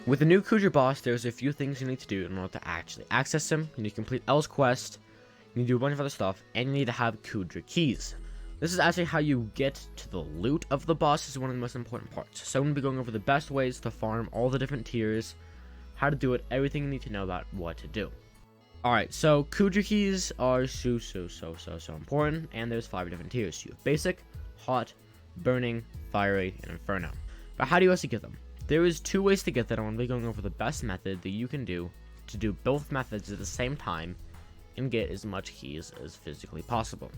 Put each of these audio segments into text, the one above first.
With the new Kuudra boss, there's a few things you need to do in order to actually access him. You need to complete L's quest, you need to do a bunch of other stuff, and you need to have Kuudra Keys. This is actually how you get to the loot of the boss. This is one of the most important parts. So I'm going to be going over the best ways to farm all the different tiers, how to do it, everything you need to know about what to do. Alright, so Kuudra Keys are so important, and there's 5 different tiers. You have Basic, Hot, Burning, Fiery, and Inferno. But how do you actually get them? There is 2 ways to get that. I'm going to be going over the best method that you can do to do both methods at the same time and get as much keys as physically possible.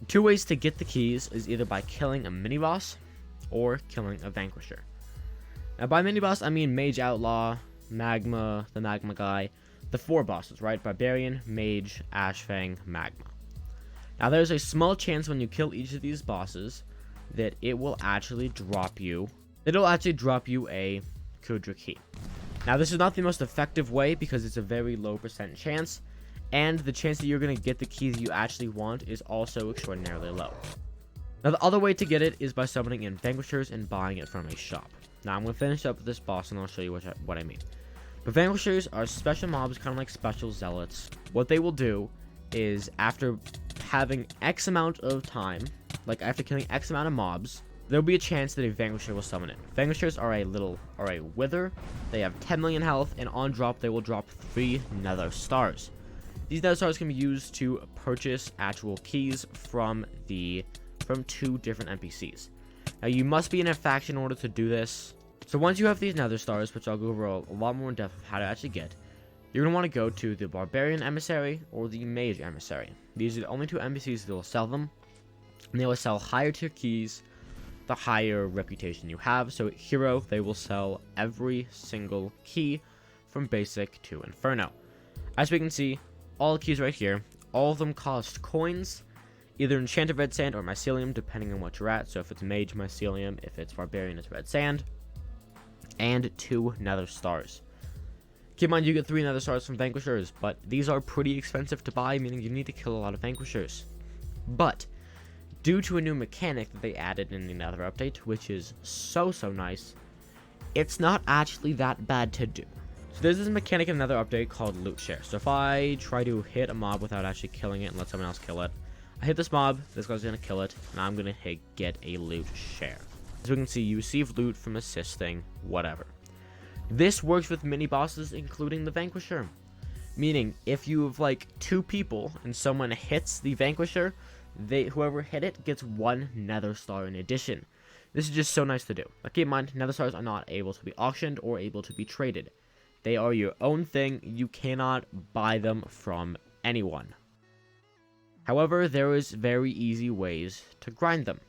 2 ways to get the keys is either by killing a mini-boss or killing a Vanquisher. Now by mini-boss, I mean Mage Outlaw, Magma, the Magma guy, the 4 bosses, right? Barbarian, Mage, Ashfang, Magma. Now there's a small chance when you kill each of these bosses that it will actually drop you a Kuudra Key. Now this is not the most effective way because it's a very low % chance, and the chance that you're going to get the key that you actually want is also extraordinarily low. Now the other way to get it is by summoning in Vanquishers and buying it from a shop. Now I'm going to finish up with this boss and I'll show you what I mean. But Vanquishers are special mobs, kind of like special zealots. What they will do is after having X amount of time, like after killing X amount of mobs, there'll be a chance that a Vanquisher will summon it. Vanquishers are a wither. They have 10 million health, and on drop they will drop 3 Nether stars. These Nether stars can be used to purchase actual keys from 2 different NPCs. Now you must be in a faction in order to do this. So once you have these Nether stars, which I'll go over a lot more in depth of how to actually get, you're going to want to go to the Barbarian Emissary or the Mage Emissary. These are the only 2 NPCs that will sell them, and they will sell higher tier keys the higher reputation you have. So at Hero, they will sell every single key from Basic to Inferno. As we can see, all the keys right here, all of them cost coins, either Enchanted Red Sand or Mycelium, depending on what you're at. So if it's Mage, Mycelium; if it's Barbarian, it's Red Sand, and 2 Nether stars. Keep in mind, you get 3 Nether stars from Vanquishers, but these are pretty expensive to buy, meaning you need to kill a lot of Vanquishers. But due to a new mechanic that they added in the Nether update, which is so nice, it's not actually that bad to do. So there's this mechanic in another update called loot share. So if I try to hit a mob without actually killing it and let someone else kill it, I hit this mob, this guy's gonna kill it, and I'm gonna get a loot share. As we can see, you receive loot from assisting, whatever. This works with mini bosses, including the Vanquisher. Meaning, if you have like 2 people and someone hits the Vanquisher, whoever hit it gets 1 Nether star in addition. This is just so nice to do. Now keep in mind, Nether stars are not able to be auctioned or able to be traded. They are your own thing. You cannot buy them from anyone. However, there is very easy ways to grind them.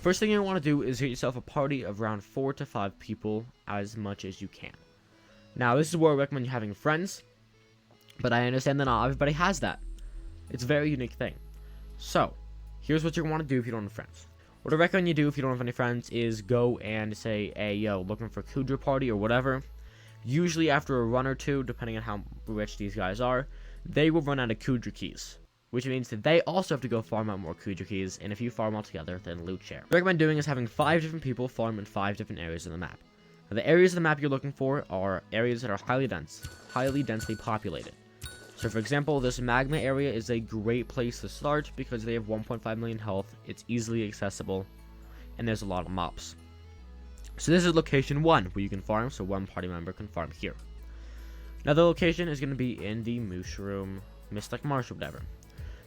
First thing you want to do is get yourself a party of around 4 to 5 people as much as you can. Now this is where I recommend you having friends, but I understand that not everybody has that. It's a very unique thing. So, here's what you want to do if you don't have friends. What I recommend you do if you don't have any friends is go and say, hey, yo, looking for Kuudra party or whatever. Usually after a run or 2, depending on how rich these guys are, they will run out of Kuudra Keys, which means that they also have to go farm out more Kuudra Keys, and if you farm all together, then loot share. What I recommend doing is having 5 different people farm in 5 different areas of the map. Now, the areas of the map you're looking for are areas that are highly densely populated. So for example, this Magma area is a great place to start because they have 1.5 million health, it's easily accessible, and there's a lot of mobs. So this is location 1, where you can farm, so 1 party member can farm here. Now the location is going to be in the Mushroom, Mystic Marsh, or whatever.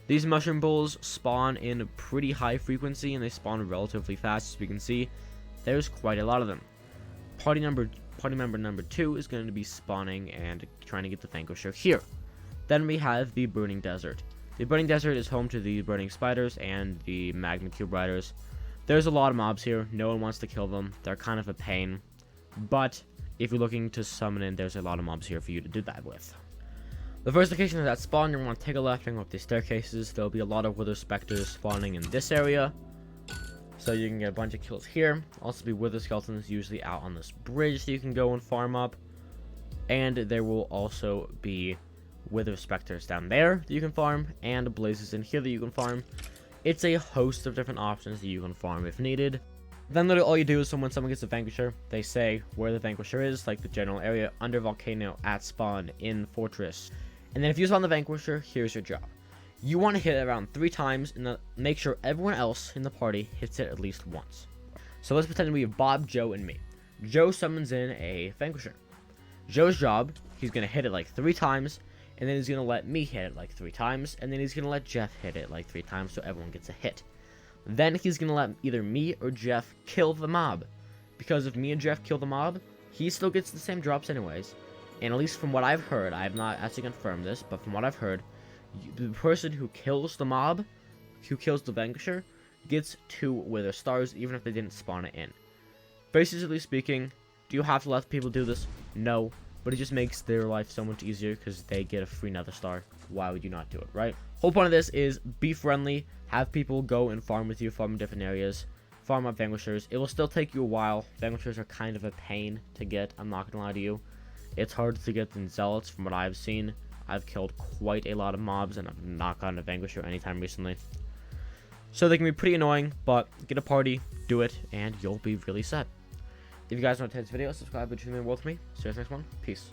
These mushroom bowls spawn in a pretty high frequency, and they spawn relatively fast. As we can see, there's quite a lot of them. Party member number 2 is going to be spawning and trying to get the Vanquisher here. Then we have the Burning Desert. The Burning Desert is home to the Burning Spiders and the Magma Cube Riders. There's a lot of mobs here. No one wants to kill them. They're kind of a pain. But if you're looking to summon in, there's a lot of mobs here for you to do that with. The first location is at spawn. You're going to take a left and go up these staircases. There'll be a lot of Wither Specters spawning in this area, so you can get a bunch of kills here. Also be Wither Skeletons usually out on this bridge that you can go and farm up. And there will also be Wither Specters down there that you can farm, and Blazes in here that you can farm. It's a host of different options that you can farm if needed. Then literally all you do is when someone gets a Vanquisher, they say where the Vanquisher is, like the general area, under volcano, at spawn, in fortress. And then if you spawn the Vanquisher, here's your job. You want to hit it around 3 times and make sure everyone else in the party hits it at least once. So let's pretend we have Bob, Joe, and me. Joe summons in a Vanquisher. Joe's job, he's going to hit it like 3 times, and then he's going to let me hit it like 3 times, and then he's going to let Jeff hit it like 3 times so everyone gets a hit. Then he's going to let either me or Jeff kill the mob. Because if me and Jeff kill the mob, he still gets the same drops anyways. And at least from what I've heard, I have not actually confirmed this, but from what I've heard, the person who kills the mob, who kills the Vanquisher, gets 2 Wither Stars even if they didn't spawn it in. Basically speaking, do you have to let people do this? No, but it just makes their life so much easier because they get a free Nether Star. Why would you not do it, right? Whole point of this is be friendly, have people go and farm with you, farm in different areas, farm up Vanquishers. It will still take you a while. Vanquishers are kind of a pain to get, I'm not gonna lie to you. It's hard to get than Zealots from what I've seen. I've killed quite a lot of mobs and I've not gotten a Vanquisher anytime recently. So they can be pretty annoying, but get a party, do it, and you'll be really set. If you guys want to take this video, subscribe and join the world with me. See you guys next one. Peace.